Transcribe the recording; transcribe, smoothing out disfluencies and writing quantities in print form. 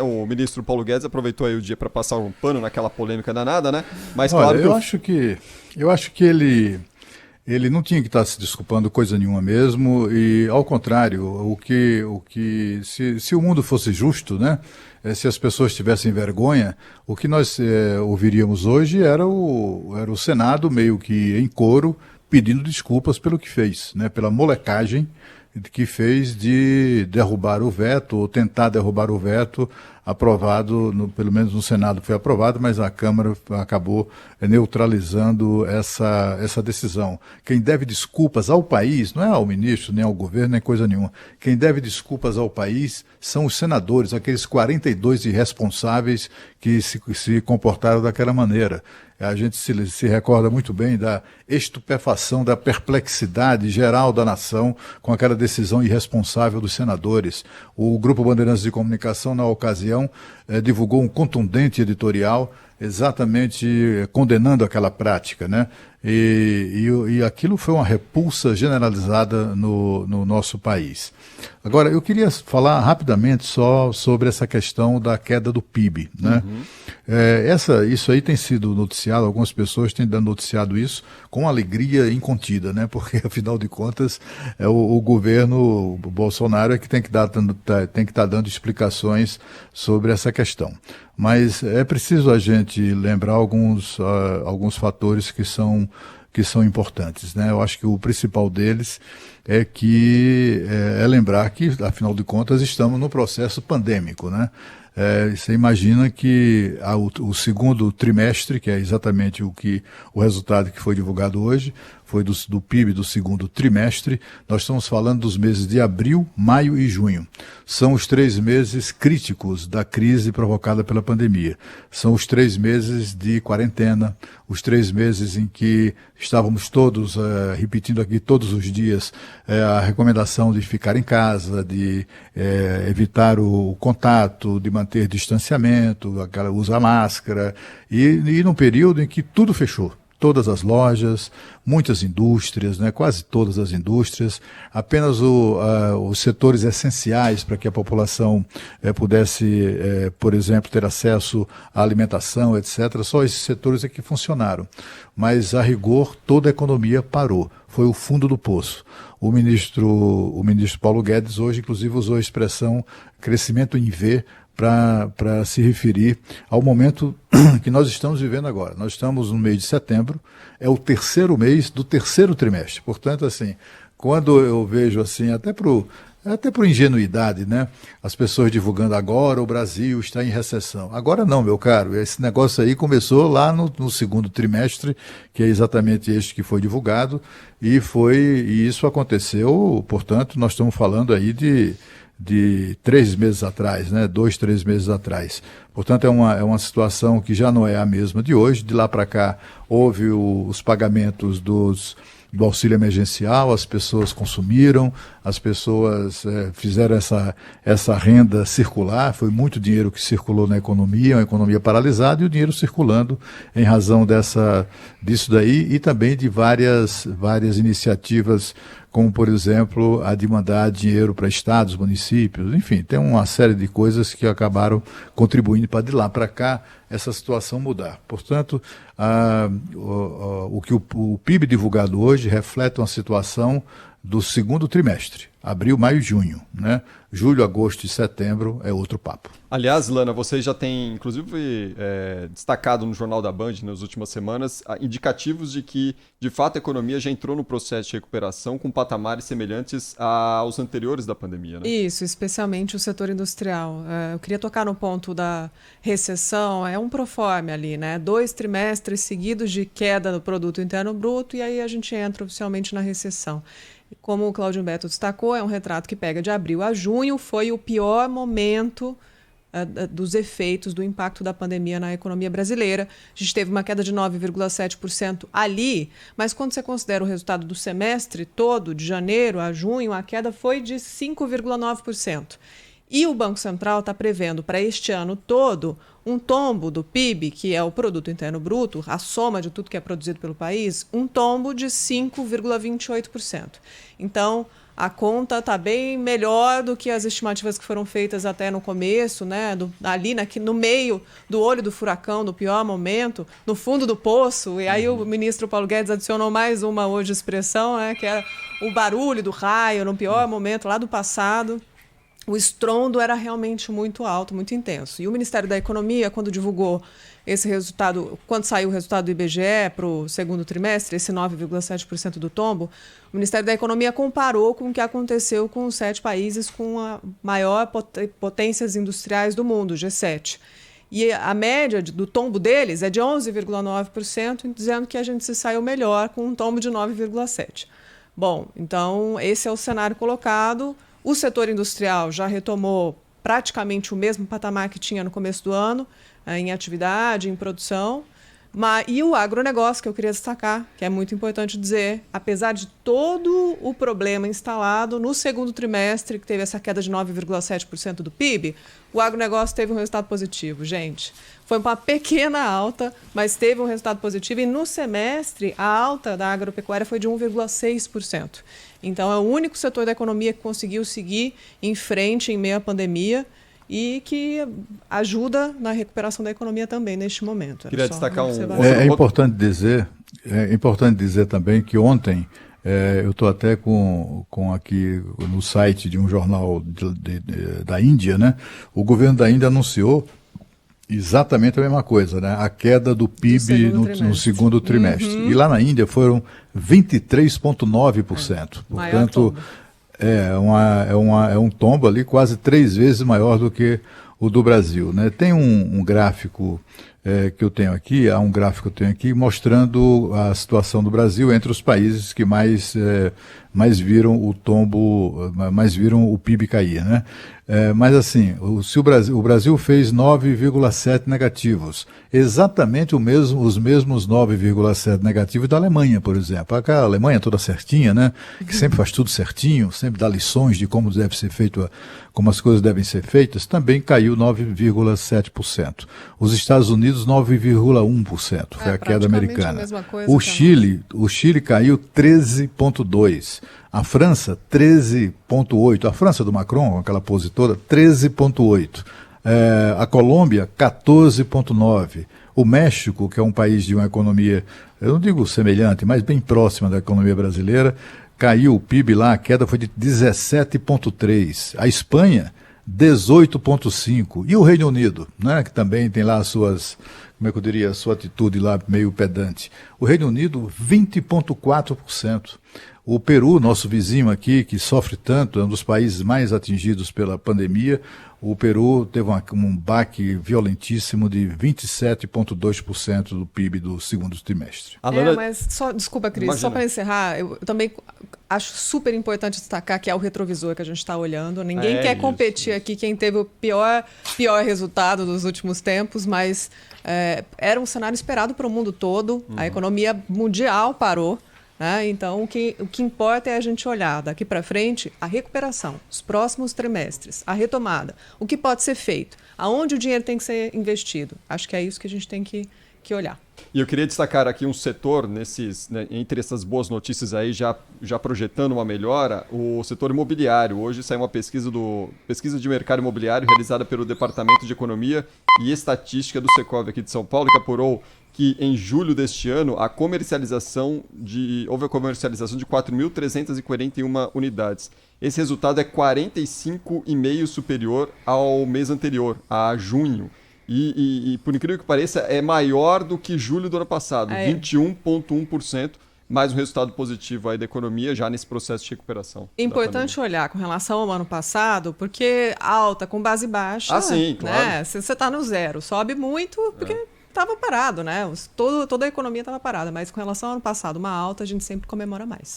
O ministro Paulo Guedes aproveitou aí o dia para passar um pano naquela polêmica danada, né? Mas Olha, claro que eu acho que ele não tinha que estar se desculpando coisa nenhuma mesmo, e ao contrário, se o mundo fosse justo, né? Se as pessoas tivessem vergonha, o que nós ouviríamos hoje era o Senado meio que em coro pedindo desculpas pelo que fez, né? Pela molecagem que fez de derrubar o veto, ou tentar derrubar o veto, aprovado, pelo menos no Senado foi aprovado, mas a Câmara acabou neutralizando essa decisão. Quem deve desculpas ao país, não é ao ministro, nem ao governo, nem coisa nenhuma. Quem deve desculpas ao país são os senadores, aqueles 42 irresponsáveis que se comportaram daquela maneira. A gente se recorda muito bem da estupefação, da perplexidade geral da nação com aquela decisão irresponsável dos senadores. O Grupo Bandeirantes de Comunicação, na ocasião, divulgou um contundente editorial exatamente condenando aquela prática, né? E aquilo foi uma repulsa generalizada no nosso país. Agora, eu queria falar rapidamente só sobre essa questão da queda do PIB, né? Isso aí tem sido noticiado, algumas pessoas têm noticiado isso com alegria incontida, né? Porque, afinal de contas, o governo o Bolsonaro é que tem que estar dando explicações sobre essa questão. Mas é preciso a gente lembrar alguns fatores que são importantes, né? Eu acho que o principal deles é lembrar que, afinal de contas, estamos no processo pandêmico, né? Você imagina que o segundo trimestre, que é exatamente o resultado que foi divulgado hoje, foi do PIB do segundo trimestre. Nós estamos falando dos meses de abril, maio e junho. São os 3 meses críticos da crise provocada pela pandemia. São os 3 meses de quarentena, os 3 meses em que estávamos todos repetindo aqui todos os dias a recomendação de ficar em casa, de evitar o contato, de manter distanciamento, usar máscara, e num período em que tudo fechou. Todas as lojas, muitas indústrias, né, quase todas as indústrias, apenas os setores essenciais para que a população pudesse, por exemplo, ter acesso à alimentação, etc. Só esses setores é que funcionaram. Mas, a rigor, toda a economia parou. Foi o fundo do poço. O ministro Paulo Guedes hoje, inclusive, usou a expressão crescimento em V, para se referir ao momento que nós estamos vivendo agora. Nós estamos no mês de setembro, é o terceiro mês do terceiro trimestre. Portanto, assim, quando eu vejo assim, até por ingenuidade, né? As pessoas divulgando agora o Brasil está em recessão. Agora não, meu caro. Esse negócio aí começou lá no segundo trimestre, que é exatamente este que foi divulgado, e isso aconteceu, portanto, nós estamos falando aí de 3 meses atrás, né? 2, 3 meses atrás. Portanto, é uma situação que já não é a mesma de hoje. De lá para cá, houve os pagamentos do auxílio emergencial, as pessoas consumiram, as pessoas fizeram essa renda circular, foi muito dinheiro que circulou na economia, uma economia paralisada, e o dinheiro circulando em razão disso daí, e também de várias iniciativas, como, por exemplo, a de mandar dinheiro para estados, municípios, enfim, tem uma série de coisas que acabaram contribuindo para de lá para cá essa situação mudar. Portanto, o PIB divulgado hoje reflete uma situação do segundo trimestre, abril, maio e junho, né? Julho, agosto e setembro é outro papo. Aliás, Lana, você já tem, inclusive, destacado no Jornal da Band nas últimas semanas indicativos de que, de fato, a economia já entrou no processo de recuperação com patamares semelhantes aos anteriores da pandemia, né? Isso, especialmente o setor industrial. Eu queria tocar no ponto da recessão, é um proforme ali, né? 2 trimestres seguidos de queda do produto interno bruto, e aí a gente entra oficialmente na recessão. Como o Cláudio Humberto destacou, é um retrato que pega de abril a junho, foi o pior momento dos efeitos do impacto da pandemia na economia brasileira. A gente teve uma queda de 9,7% ali, mas quando você considera o resultado do semestre todo, de janeiro a junho, a queda foi de 5,9%. E o Banco Central está prevendo para este ano todo um tombo do PIB, que é o Produto Interno Bruto, a soma de tudo que é produzido pelo país, um tombo de 5,28%. Então, a conta está bem melhor do que as estimativas que foram feitas até no começo, né? Ali no meio do olho do furacão, do pior momento, no fundo do poço. E aí o ministro Paulo Guedes adicionou mais uma hoje expressão, né? Que era o barulho do raio no pior momento lá do passado. O estrondo era realmente muito alto, muito intenso. E o Ministério da Economia, quando divulgou esse resultado, quando saiu o resultado do IBGE para o segundo trimestre, esse 9,7% do tombo, o Ministério da Economia comparou com o que aconteceu com os 7 países com a maior potências industriais do mundo, G7. E a média do tombo deles é de 11,9%, dizendo que a gente se saiu melhor com um tombo de 9,7%. Bom, então esse é o cenário colocado. O setor industrial já retomou praticamente o mesmo patamar que tinha no começo do ano, em atividade, em produção. E o agronegócio, que eu queria destacar, que é muito importante dizer, apesar de todo o problema instalado no segundo trimestre, que teve essa queda de 9,7% do PIB, o agronegócio teve um resultado positivo, gente. Foi uma pequena alta, mas teve um resultado positivo. E no semestre, a alta da agropecuária foi de 1,6%. Então, é o único setor da economia que conseguiu seguir em frente em meio à pandemia e que ajuda na recuperação da economia também neste momento. Queria destacar É importante dizer também que ontem, eu estou até com aqui no site de um jornal da Índia, né? O governo da Índia anunciou exatamente a mesma coisa, né? A queda do PIB no segundo trimestre. E lá na Índia foram 23,9%. Portanto, é um tombo ali quase 3 vezes maior do que o do Brasil, né? Tem um gráfico que eu tenho aqui, há um gráfico que eu tenho aqui mostrando a situação do Brasil entre os países que mais viram o tombo, mais viram o PIB cair, né? Mas assim, se o Brasil fez 9,7 negativos, exatamente os mesmos 9,7 negativos da Alemanha, por exemplo. A Alemanha toda certinha, né? Que sempre faz tudo certinho, sempre dá lições de como deve ser feito, como as coisas devem ser feitas, também caiu 9,7%. Os Estados Unidos 9,1%, foi a queda americana. O Chile caiu 13,2%. A França, 13,8%. A França do Macron, aquela pose toda, 13,8%. A Colômbia, 14,9%. O México, que é um país de uma economia, eu não digo semelhante, mas bem próxima da economia brasileira, caiu o PIB lá, a queda foi de 17,3%. A Espanha, 18,5%. E o Reino Unido, né, que também tem lá as suas, como é que eu diria, a sua atitude lá meio pedante. O Reino Unido, 20,4%. O Peru, nosso vizinho aqui, que sofre tanto, é um dos países mais atingidos pela pandemia. O Peru teve um baque violentíssimo de 27,2% do PIB do segundo trimestre. Mas desculpa, Cris, só para encerrar, eu também acho super importante destacar que é o retrovisor que a gente está olhando. Ninguém quer competir aqui quem teve o pior resultado dos últimos tempos, mas era um cenário esperado para o mundo todo. A economia mundial parou. Então, o que importa é a gente olhar daqui para frente a recuperação, os próximos trimestres, a retomada, o que pode ser feito, aonde o dinheiro tem que ser investido. Acho que é isso que a gente tem que olhar. E eu queria destacar aqui um setor, entre essas boas notícias aí, já projetando uma melhora, o setor imobiliário. Hoje saiu uma pesquisa de mercado imobiliário realizada pelo Departamento de Economia e Estatística do Secovi aqui de São Paulo, que apurou que em julho deste ano houve a comercialização de 4.341 unidades. Esse resultado é 45,5% superior ao mês anterior, a junho. E por incrível que pareça, é maior do que julho do ano passado, 21,1%, mais um resultado positivo aí da economia já nesse processo de recuperação. Importante olhar com relação ao ano passado, porque alta com base baixa, sim, claro. Se você está no zero, sobe muito porque estava parado, né? Toda a economia estava parada, mas com relação ao ano passado, uma alta a gente sempre comemora mais.